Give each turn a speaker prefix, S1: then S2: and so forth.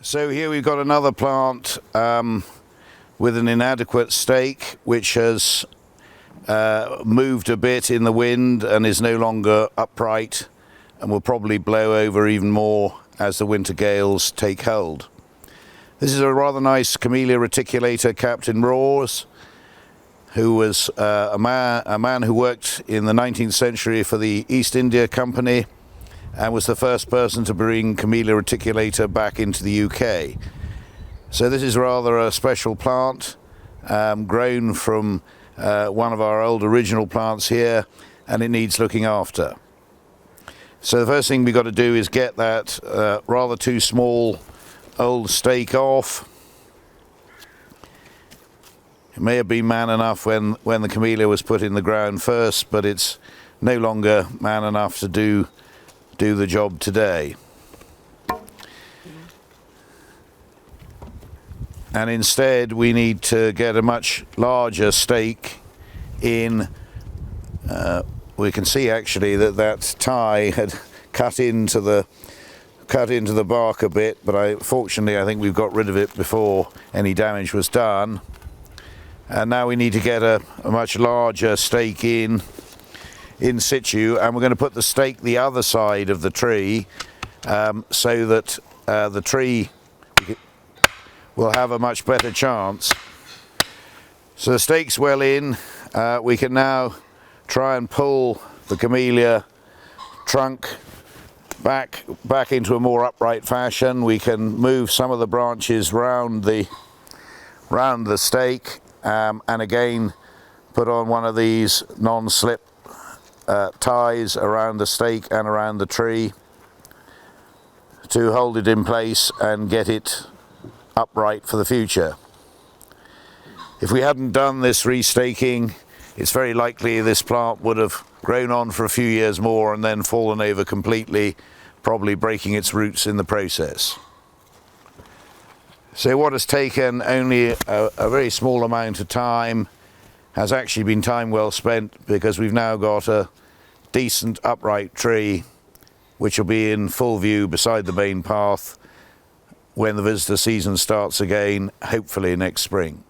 S1: So here we've got another plant with an inadequate stake, which has moved a bit in the wind and is no longer upright and will probably blow over even more as the winter gales take hold. This is a rather nice Camellia reticulata capped in raws, who was a man who worked in the 19th century for the East India Company and was the first person to bring Camellia reticulata back into the UK. So this is rather a special plant, grown from one of our old original plants here, and it needs looking after. So the first thing we've got to do is get that rather too small old stake off. It may have been man enough when the Camellia was put in the ground first, but it's no longer man enough to do the job today. And instead we need to get a much larger stake in. We can see actually that tie had cut into the bark a bit, but fortunately I think we've got rid of it before any damage was done. And now we need to get a much larger stake in situ, and we're going to put the stake the other side of the tree so that the tree will have a much better chance. So the stake's well in. We can now try and pull the Camellia trunk back into a more upright fashion. We can move some of the branches round the stake, and again put on one of these non-slip ties around the stake and around the tree to hold it in place and get it upright for the future. If we hadn't done this restaking, it's very likely this plant would have grown on for a few years more and then fallen over completely, probably breaking its roots in the process. So what has taken only a very small amount of time has actually been time well spent, because we've now got a decent upright tree which will be in full view beside the main path when the visitor season starts again, hopefully next spring.